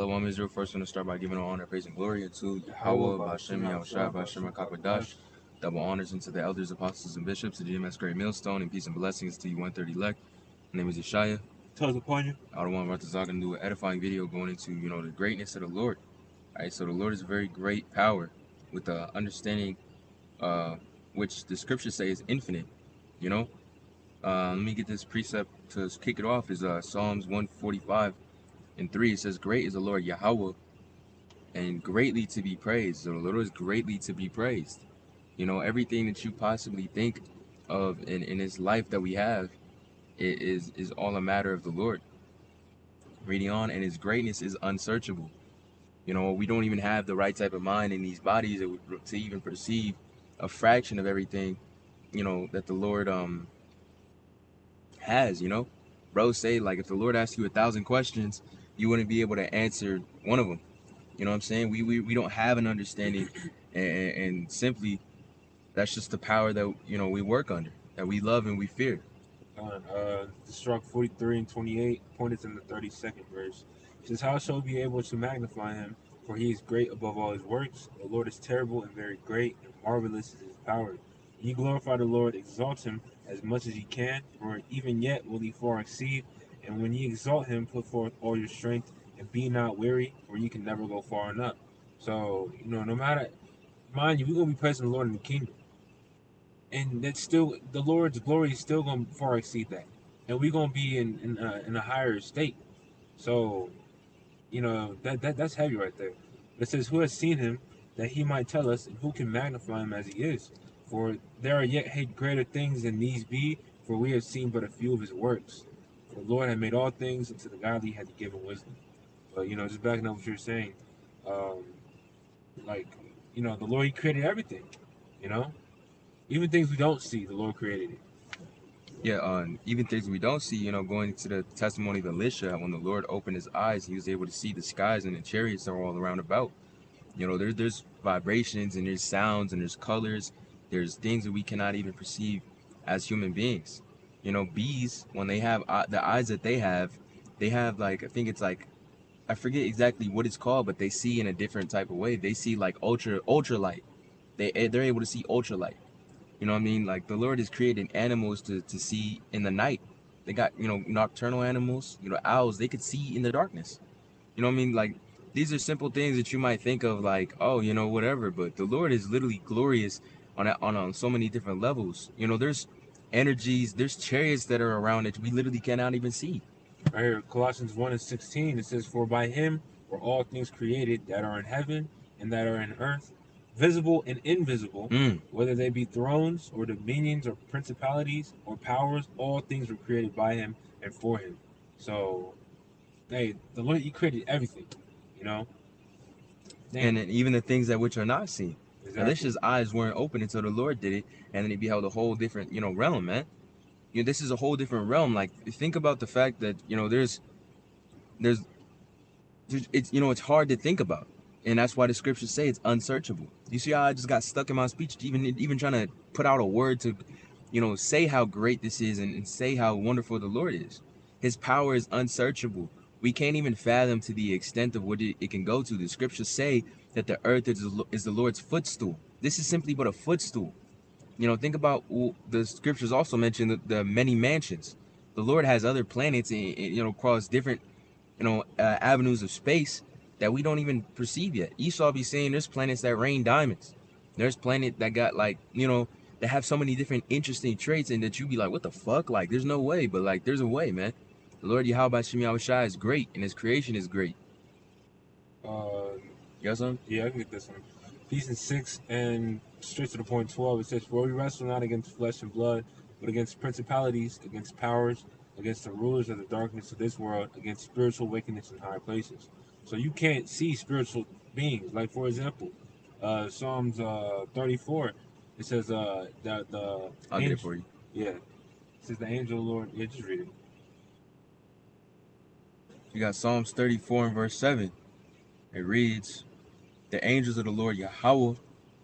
Shalom Israel. First, want to start by giving all honor, praise, and glory unto Yahweh, Yahweh, Bashem, Bashim, Yahushua, Yahushua, Bashem, Bashim, Kakadash. Kakadash. Double honors into the elders, apostles, and bishops, the GMS Great Millstone, and peace and blessings to you 130 elect. My name is Yeshaya. Tells upon you. I don't want about to talk and do an edifying video going into, the greatness of the Lord. All right, so the Lord is a very great power with the understanding, which the scriptures say is infinite, you know. Let me get this precept to kick it off is Psalms 145 and 3. It says, great is the Lord Yahweh and greatly to be praised. So the Lord is greatly to be praised. Everything that you possibly think of in this life that we have is all a matter of the Lord. Reading on, and his greatness is unsearchable. We don't even have the right type of mind in these bodies to even perceive a fraction of everything, that the Lord has, Bro say, like, if the Lord asked you 1,000 questions, you wouldn't be able to answer one of them. You know what I'm saying? We don't have an understanding, and simply that's just the power that we work under, that we love and we fear. Struck 43 and 28, pointed in the 32nd verse. It says, how shall we be able to magnify him? For he is great above all his works. The Lord is terrible and very great, and marvelous is his power. Ye glorify the Lord, exalt him as much as ye can, for even yet will he far exceed. And when ye exalt him, put forth all your strength, and be not weary, for ye can never go far enough. So, no matter, mind you, we're going to be praising the Lord in the kingdom. And that's still, the Lord's glory is still going to far exceed that. And we're going to be in a higher state. So, that's heavy right there. It says, who has seen him that he might tell us, and who can magnify him as he is? For there are yet greater things than these be, for we have seen but a few of his works. For the Lord had made all things, and to the godly had he given wisdom. But, just backing up what you're saying, um, like, the Lord, he created everything, you know? Even things we don't see, the Lord created it. Yeah, even things we don't see, going to the testimony of Elisha, when the Lord opened his eyes, he was able to see the skies and the chariots that were all around about. There's vibrations and there's sounds and there's colors. There's things that we cannot even perceive as human beings. Bees, when they have the eyes that they have like, I think it's like, I forget exactly what it's called, but they see in a different type of way. They see like ultralight. They're able to see ultralight. You know what I mean? Like, the Lord has created animals to see in the night. They got, nocturnal animals, owls, they could see in the darkness. You know what I mean? Like, these are simple things that you might think of like, oh, whatever, but the Lord is literally glorious on so many different levels. There's energies, there's chariots that are around that we literally cannot even see. Right here, Colossians 1 and 16, it says, for by him were all things created that are in heaven and that are in earth, visible and invisible, whether they be thrones or dominions or principalities or powers, all things were created by him and for him. So, hey, the Lord, he created everything, you know? And Damn. then even the things that which are not seen. Exactly. Elisha's eyes weren't open until the Lord did it, and then he beheld a whole different, realm, man. This is a whole different realm. Like, think about the fact that, there's it's it's hard to think about, and that's why the scriptures say it's unsearchable. You see how I just got stuck in my speech, even trying to put out a word to say how great this is, and say how wonderful the Lord is. His power is unsearchable. We can't even fathom to the extent of what it can go to. The scriptures say that the earth is the Lord's footstool. This is simply but a footstool. Think about, the scriptures also mention the many mansions. The Lord has other planets, across different avenues of space that we don't even perceive yet. Esau be saying there's planets that rain diamonds. There's planet that got, like, that have so many different interesting traits, and that you be like, what the fuck? Like, there's no way, but like, there's a way, man. The Lord Yahweh Shem Yahushua is great, and his creation is great. You got something? Yeah, I can get this one. Ephesians 6 and straight to the point 12, it says, for we wrestle not against flesh and blood, but against principalities, against powers, against the rulers of the darkness of this world, against spiritual wickedness in high places. So you can't see spiritual beings. Like, for example, Psalms 34, it says that the I'll get it for you. Yeah, it says the angel of the Lord. Yeah, just read it. You got Psalms 34 and verse 7. It reads, the angels of the Lord Yahweh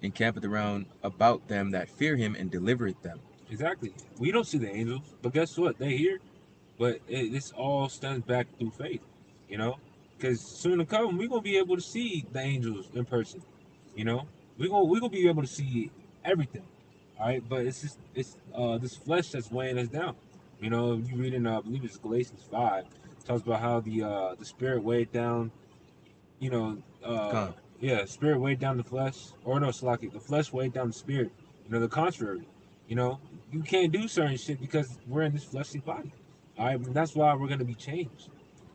encampeth around about them that fear him, and delivereth them. Exactly. We don't see the angels, but guess what? They're here. But this all stems back through faith, you know? because soon to come we're gonna be able to see the angels in person. You know, we gonna be able to see everything. All right, but it's just this flesh that's weighing us down. You know, you read in I believe it's Galatians 5, talks about how the spirit weighed down. You know, Con. yeah, spirit weighed down the flesh, or no, Slaki, the flesh weighed down the spirit. You know, the contrary. You know, you can't do certain shit because we're in this fleshly body. All right, and that's why we're gonna be changed.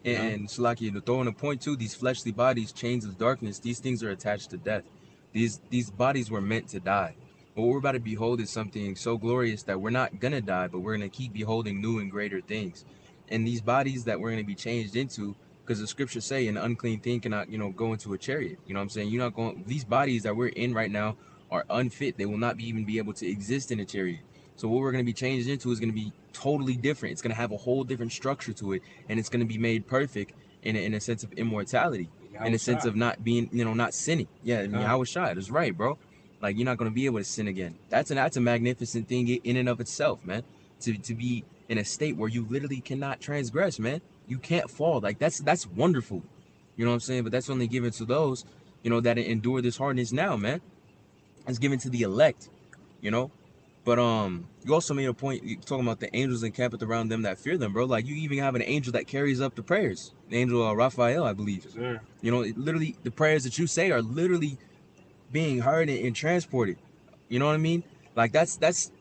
You know, And Salaki, to throw in a point too, these fleshly bodies, chains of darkness, these things are attached to death. These bodies were meant to die. What we're about to behold is something so glorious that we're not gonna die, but we're gonna keep beholding new and greater things. And these bodies that we're gonna be changed into, because the scriptures say an unclean thing cannot, go into a chariot. You know what I'm saying? You're not going. These bodies that we're in right now are unfit. They will not be even be able to exist in a chariot. So what we're gonna be changed into is gonna be totally different. It's gonna have a whole different structure to it, and it's going to be made perfect in a sense of immortality, in Yahweh a sense Shai. of not being, not sinning. Yeah, I mean, Con. Yahweh Shai, that's right, bro. Like, you're not going to be able to sin again. That's a magnificent thing in and of itself, man. To be in a state where you literally cannot transgress, man. You can't fall. Like, that's wonderful. You know what I'm saying? But that's only given to those, that endure this hardness now, man. It's given to the elect, you know. But you also made a point talking about the angels encamped around them that fear them, bro. Like, you even have an angel that carries up the prayers. The angel Raphael, I believe. Yes, sir. Literally the prayers that you say are literally being heard and transported. You know what I mean? Like, that's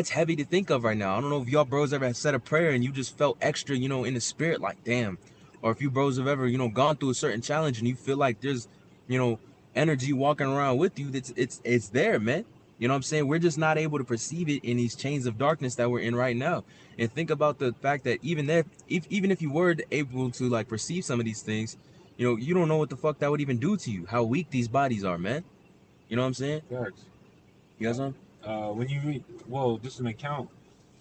heavy to think of right now. I don't know if y'all bros ever said a prayer and you just felt extra, in the spirit, like damn. Or if you bros have ever, gone through a certain challenge and you feel like there's, you know, energy walking around with you. That's it's there, man. You know what I'm saying? We're just not able to perceive it in these chains of darkness that we're in right now. And think about the fact that even there, even if you were able to like perceive some of these things, you don't know what the fuck that would even do to you. How weak these bodies are, man. You know what I'm saying? Facts. You guys on? When you read, well, just an account,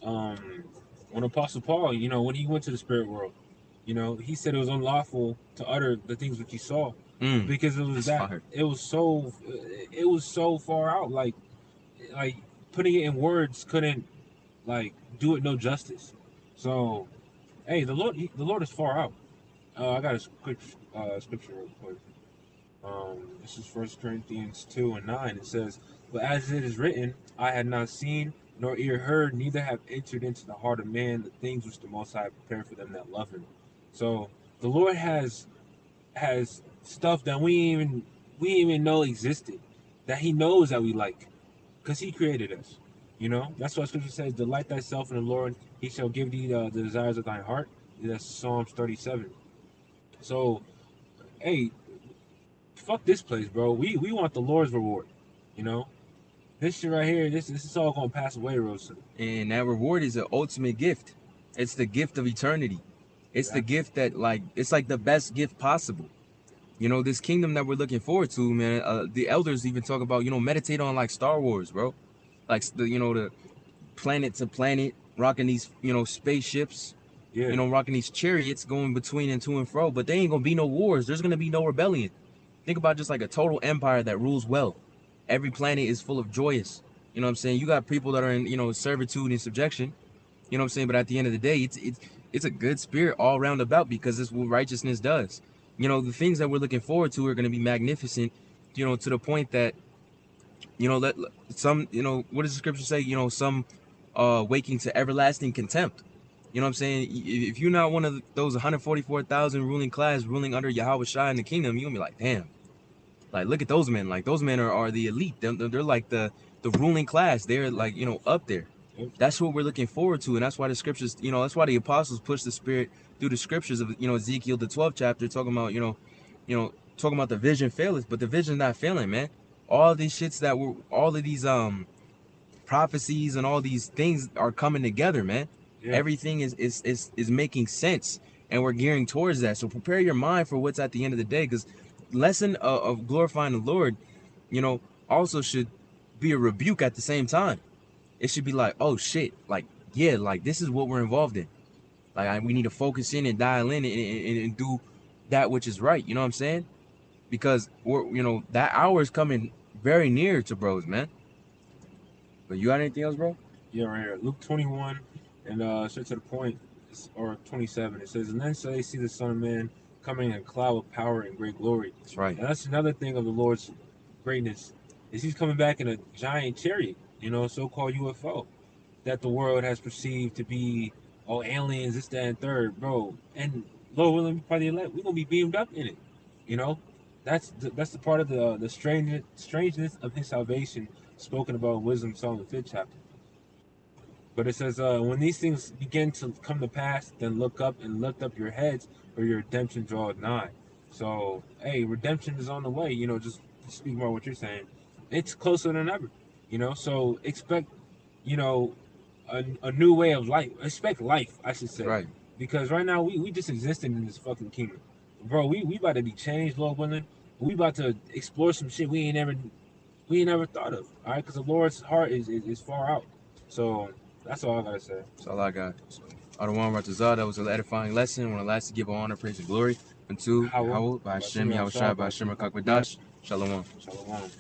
um, when Apostle Paul, when he went to the spirit world, he said it was unlawful to utter the things which he saw because That's fire. it was so far out, like putting it in words couldn't like do it no justice. So, hey, the Lord is far out. I got a quick scripture real quick. This is 1 Corinthians 2:9. It says, "But as it is written, I had not seen nor ear heard, neither have entered into the heart of man the things which the Most High prepared for them that love Him." So the Lord has stuff that we even know existed, that He knows that we like, because He created us. That's why Scripture says, "Delight thyself in the Lord; He shall give thee the desires of thine heart." That's Psalms 37. So, hey, fuck this place, bro. We want the Lord's reward. You know, this shit right here, this is all gonna pass away real soon. And that reward is an ultimate gift. It's the gift of eternity. It's the Exactly. gift that, like, it's like the best gift possible. This kingdom that we're looking forward to, man. The elders even talk about, meditate on like Star Wars, bro. Like the planet to planet, rocking these, spaceships, Yeah. rocking these chariots going between and to and fro. But there ain't gonna be no wars. There's gonna be no rebellion. Think about just like a total empire that rules well. Every planet is full of joyous. You know what I'm saying? You got people that are in, servitude and subjection. You know what I'm saying? But at the end of the day, it's a good spirit all round about because it's what righteousness does. The things that we're looking forward to are going to be magnificent. To the point that let some, what does the scripture say? Some waking to everlasting contempt. You know what I'm saying? If you're not one of those 144,000 ruling class ruling under Yahweh Shai in the kingdom, you're gonna be like, damn. Like, look at those men. Like, those men are the elite. They're like the ruling class. They're like, up there. Yep. That's what we're looking forward to. And that's why the scriptures, that's why the apostles push the spirit through the scriptures of, Ezekiel, the 12th chapter, talking about, talking about the vision faileth, but the vision's not failing, man. All these shits that were, all of these prophecies and all these things are coming together, man. Yeah. Everything is making sense, and we're gearing towards that. So prepare your mind for what's at the end of the day, because lesson of glorifying the Lord, also should be a rebuke at the same time. It should be like, oh shit, like, yeah, like this is what we're involved in. Like, we need to focus in and dial in and do that which is right. You know what I'm saying? Because we're, that hour is coming very near to bros, man. But you got anything else, bro? Yeah, right here. Luke 21 and straight to the point, or 27. It says, "And then shall they see the Son of Man coming in a cloud of power and great glory. That's right. And that's another thing of the Lord's greatness is he's coming back in a giant chariot, so-called UFO that the world has perceived to be aliens, this, that, and third, bro. And Lord willing, by the elect, we're gonna be beamed up in it. You know, that's the part of the strangeness of his salvation spoken about in Wisdom Song, the 5th chapter. But it says, when these things begin to come to pass, then look up and lift up your heads, for your redemption draweth nigh. So, hey, redemption is on the way. Just speaking about what you're saying, it's closer than ever. So expect, you know, a new way of life. Expect life, I should say. Right. Because right now we just existing in this fucking kingdom, bro. We about to be changed, Lord willing. We about to explore some shit we ain't never thought of. All right, because the Lord's heart is far out. So that's all I gotta say. That's all I got. So, Adawan Ratazah, that was an edifying lesson. When I last to give honor, praise, and glory unto Yahweh, by Hashem, Yahushua, by Hashem, Rakak Shalom. Shalom.